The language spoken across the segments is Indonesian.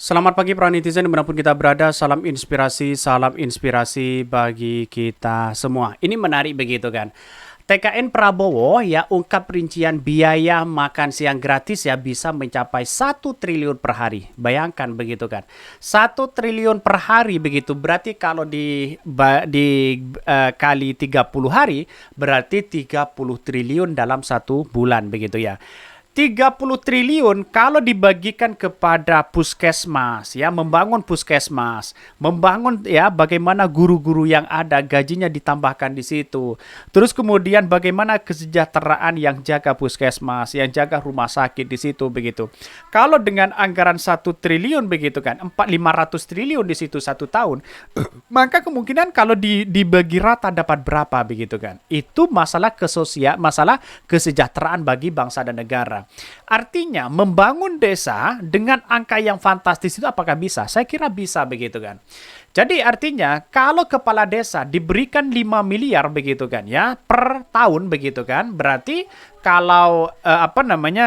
Selamat pagi para netizen dimanapun kita berada, salam inspirasi bagi kita semua. Ini menarik begitu kan. TKN Prabowo ya ungkap rincian biaya makan siang gratis ya bisa mencapai 1 triliun per hari. Bayangkan begitu kan. 1 triliun per hari begitu berarti kalau kali 30 hari berarti 30 triliun dalam 1 bulan begitu ya. 30 triliun kalau dibagikan kepada puskesmas ya, membangun puskesmas, membangun ya bagaimana guru-guru yang ada gajinya ditambahkan di situ. Terus kemudian bagaimana kesejahteraan yang jaga puskesmas, yang jaga rumah sakit di situ begitu. Kalau dengan anggaran 1 triliun begitu kan, 500 triliun di situ 1 tahun, maka kemungkinan kalau dibagi rata dapat berapa begitu kan. Itu masalah masalah kesejahteraan bagi bangsa dan negara. Artinya membangun desa dengan angka yang fantastis itu apakah bisa? Saya kira bisa begitu kan. Jadi artinya kalau kepala desa diberikan 5 miliar begitu kan ya per tahun begitu kan, berarti kalau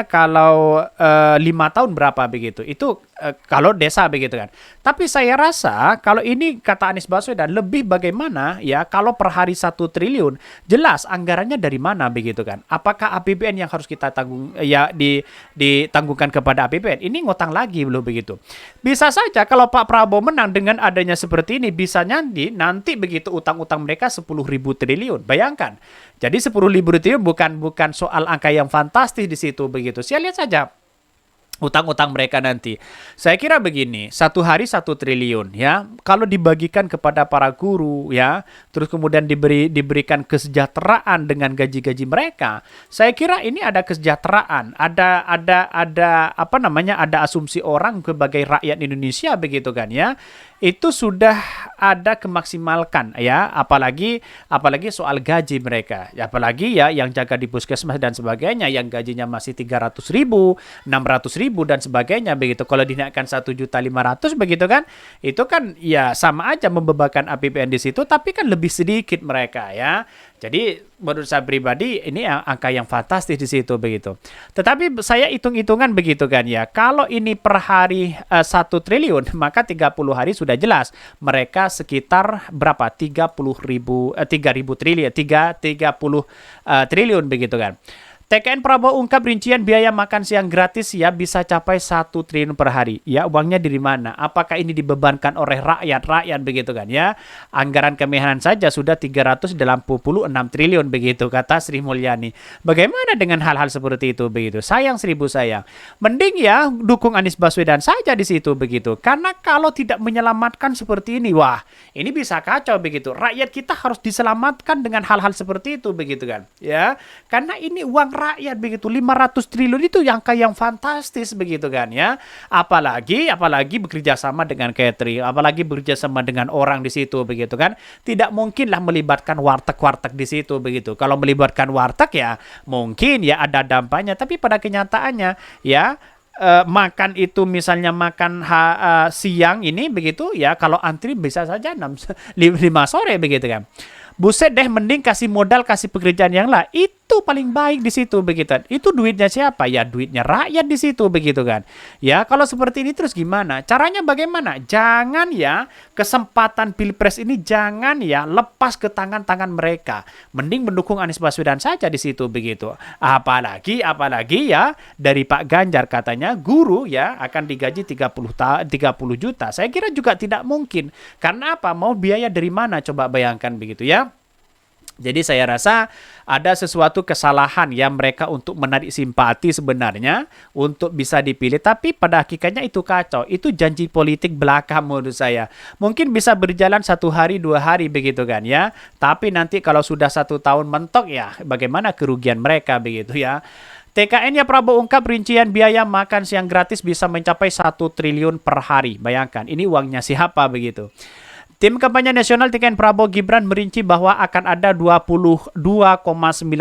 kalau 5 tahun berapa begitu? Itu kalau desa begitu kan. Tapi saya rasa kalau ini kata Anies Baswedan lebih bagaimana ya kalau per hari 1 triliun, jelas anggarannya dari mana begitu kan. Apakah APBN yang harus kita tanggung ya ditanggungkan kepada APBN? Ini ngutang lagi belum begitu. Bisa saja kalau Pak Prabowo menang dengan adanya seperti ini bisa nanti begitu utang-utang mereka 10.000 triliun. Bayangkan. Jadi 10.000 triliun bukan soal angka yang fantastis di situ begitu. Saya lihat saja utang-utang mereka nanti. Saya kira begini, 1 hari 1 triliun ya. Kalau dibagikan kepada para guru ya, terus kemudian diberikan kesejahteraan dengan gaji-gaji mereka. Saya kira ini ada kesejahteraan, ada asumsi orang sebagai rakyat Indonesia begitu kan ya. Itu sudah ada kemaksimalkan ya, apalagi soal gaji mereka. Apalagi ya yang jaga di puskesmas dan sebagainya yang gajinya masih 300.000, 600.000 dan sebagainya begitu. Kalau dinaikkan 1.500.000 begitu kan, itu kan ya sama aja membebankan APBN di situ, tapi kan lebih sedikit mereka ya. Jadi menurut saya pribadi ini angka yang fantastis di situ begitu. Tetapi saya hitung-hitungan begitu kan ya. Kalau ini per hari 1 triliun, maka 30 hari sudah jelas. Mereka sekitar berapa? 30.000 triliun, 30 triliun begitu kan. TKN Prabowo ungkap rincian biaya makan siang gratis ya bisa capai 1 triliun per hari. Ya, uangnya dari mana? Apakah ini dibebankan oleh rakyat begitu kan ya? Anggaran kemenhan saja sudah 386 triliun begitu kata Sri Mulyani. Bagaimana dengan hal-hal seperti itu begitu? Sayang seribu sayang. Mending ya dukung Anies Baswedan saja di situ begitu. Karena kalau tidak menyelamatkan seperti ini, wah, ini bisa kacau begitu. Rakyat kita harus diselamatkan dengan hal-hal seperti itu begitu kan. Ya, karena ini uang rakyat begitu 500 triliun itu angka yang fantastis begitu kan ya, apalagi bekerja sama dengan catering, apalagi bekerja sama dengan orang di situ begitu kan, tidak mungkinlah melibatkan warteg di situ begitu. Kalau melibatkan warteg ya mungkin ya ada dampaknya, tapi pada kenyataannya ya makan itu misalnya makan siang ini begitu ya, kalau antri bisa saja 5 sore begitu kan. Buset deh, mending kasih modal, kasih pekerjaan yang lah. Itu paling baik di situ begitu. Itu duitnya siapa? Ya duitnya rakyat di situ begitu kan. Ya kalau seperti ini terus gimana? Caranya bagaimana? Jangan ya kesempatan Pilpres ini jangan ya lepas ke tangan-tangan mereka. Mending mendukung Anies Baswedan saja di situ begitu. Apalagi ya dari Pak Ganjar katanya guru ya akan digaji 30 juta. Saya kira juga tidak mungkin. Karena apa? Mau biaya dari mana? Coba bayangkan begitu ya. Jadi saya rasa ada sesuatu kesalahan ya mereka untuk menarik simpati sebenarnya untuk bisa dipilih. Tapi pada hakikatnya itu kacau. Itu janji politik belaka menurut saya. Mungkin bisa berjalan 1 hari 2 hari begitu kan ya. Tapi nanti kalau sudah 1 tahun mentok ya bagaimana kerugian mereka begitu ya. TKN-nya Prabowo ungkap rincian biaya makan siang gratis bisa mencapai 1 triliun per hari. Bayangkan ini uangnya siapa begitu. Tim kampanye nasional TKN Prabowo Gibran merinci bahwa akan ada 22,9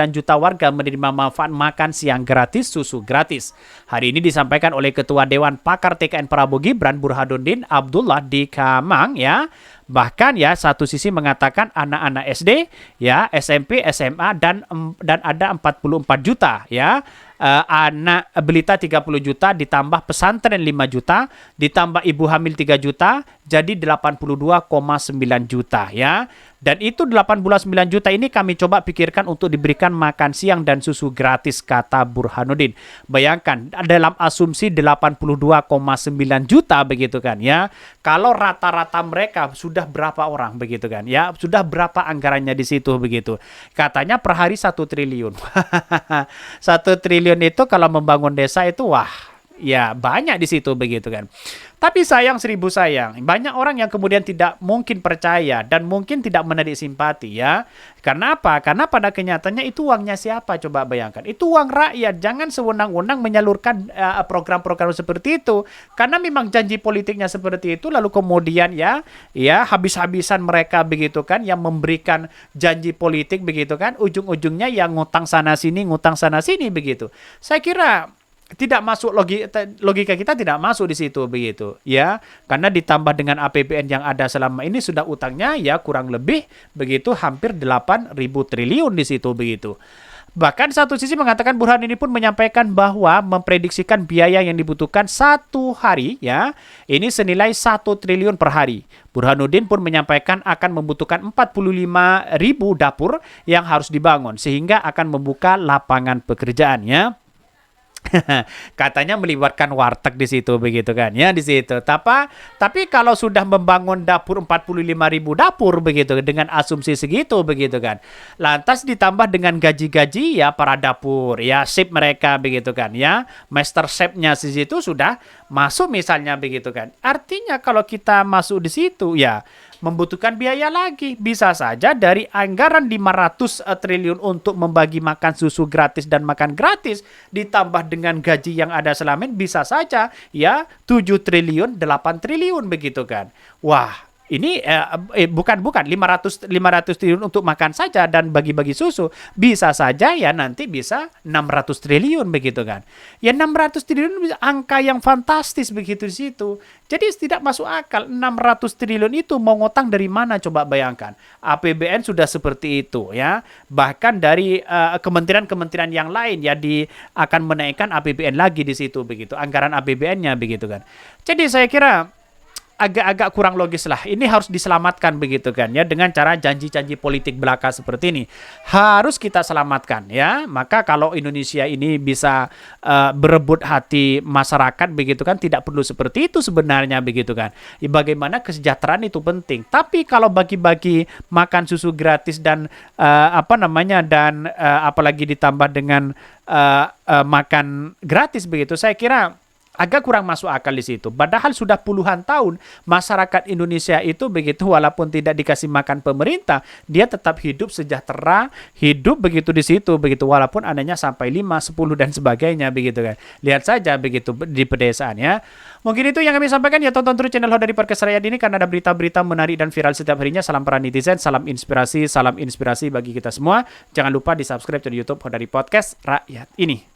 juta warga menerima manfaat makan siang gratis, susu gratis. Hari ini disampaikan oleh Ketua Dewan Pakar TKN Prabowo Gibran Burhanuddin Abdullah di Kamang ya. Bahkan ya satu sisi mengatakan anak-anak SD ya, SMP, SMA dan ada 44 juta ya anak balita 30 juta, ditambah pesantren 5 juta, ditambah ibu hamil 3 juta, jadi 82,9 juta ya. Dan itu 89 juta ini kami coba pikirkan untuk diberikan makan siang dan susu gratis, kata Burhanuddin. Bayangkan dalam asumsi 82,9 juta begitu kan ya. Kalau rata-rata mereka sudah berapa orang begitu kan ya. Sudah berapa anggarannya di situ begitu. Katanya per hari 1 triliun. 1 triliun itu kalau membangun desa itu wah, ya banyak di situ begitu kan. Tapi sayang 1000 sayang, banyak orang yang kemudian tidak mungkin percaya dan mungkin tidak menarik simpati ya. Karena apa? Karena pada kenyataannya itu uangnya siapa? Coba bayangkan. Itu uang rakyat. Jangan sewenang-wenang menyalurkan program-program seperti itu. Karena memang janji politiknya seperti itu, lalu kemudian ya habis-habisan mereka begitu kan, yang memberikan janji politik begitu kan, ujung-ujungnya yang ngutang sana sini begitu. Saya kira tidak masuk, logika kita tidak masuk di situ begitu ya, karena ditambah dengan APBN yang ada selama ini sudah utangnya ya kurang lebih begitu hampir 8.000 triliun di situ begitu. Bahkan satu sisi mengatakan Burhan ini pun menyampaikan bahwa memprediksikan biaya yang dibutuhkan satu hari ya ini senilai 1 triliun per hari. Burhanuddin pun menyampaikan akan membutuhkan 45.000 dapur yang harus dibangun sehingga akan membuka lapangan pekerjaan ya. Katanya melibatkan warteg di situ begitu kan ya di situ. Tapi kalau sudah membangun dapur 45.000 dapur begitu dengan asumsi segitu begitu kan. Lantas ditambah dengan gaji-gaji ya para dapur ya chef mereka begitu kan ya. Master chef-nya di situ sudah masuk misalnya begitu kan. Artinya kalau kita masuk di situ ya membutuhkan biaya lagi. Bisa saja dari anggaran 500 triliun untuk membagi makan susu gratis dan makan gratis ditambah dengan gaji yang ada selama ini bisa saja ya 7 triliun, 8 triliun begitu kan. Wah, ini bukan 500 triliun untuk makan saja dan bagi-bagi susu. Bisa saja ya nanti bisa 600 triliun begitu kan. Ya 600 triliun angka yang fantastis begitu di situ. Jadi tidak masuk akal 600 triliun itu mau ngutang dari mana coba bayangkan. APBN sudah seperti itu ya. Bahkan dari kementerian-kementerian yang lain ya akan menaikkan APBN lagi di situ begitu. Anggaran APBN-nya begitu kan. Jadi saya kira agak-agak kurang logis lah. Ini harus diselamatkan begitu kan ya dengan cara janji-janji politik belaka seperti ini. Harus kita selamatkan ya. Maka kalau Indonesia ini bisa berebut hati masyarakat begitu kan tidak perlu seperti itu sebenarnya begitu kan. Ya, bagaimana kesejahteraan itu penting. Tapi kalau bagi-bagi makan susu gratis dan apalagi ditambah dengan makan gratis begitu, saya kira agak kurang masuk akal di situ. Padahal sudah puluhan tahun masyarakat Indonesia itu begitu walaupun tidak dikasih makan pemerintah, dia tetap hidup sejahtera, hidup begitu di situ begitu walaupun adanya sampai 5, 10 dan sebagainya begitu kan. Lihat saja begitu di pedesaan ya. Mungkin itu yang kami sampaikan ya, tonton terus channel Hodari Podcast Rakyat ini karena ada berita-berita menarik dan viral setiap harinya. Salam para netizen, salam inspirasi bagi kita semua. Jangan lupa di-subscribe channel YouTube Hodari Podcast Rakyat ini.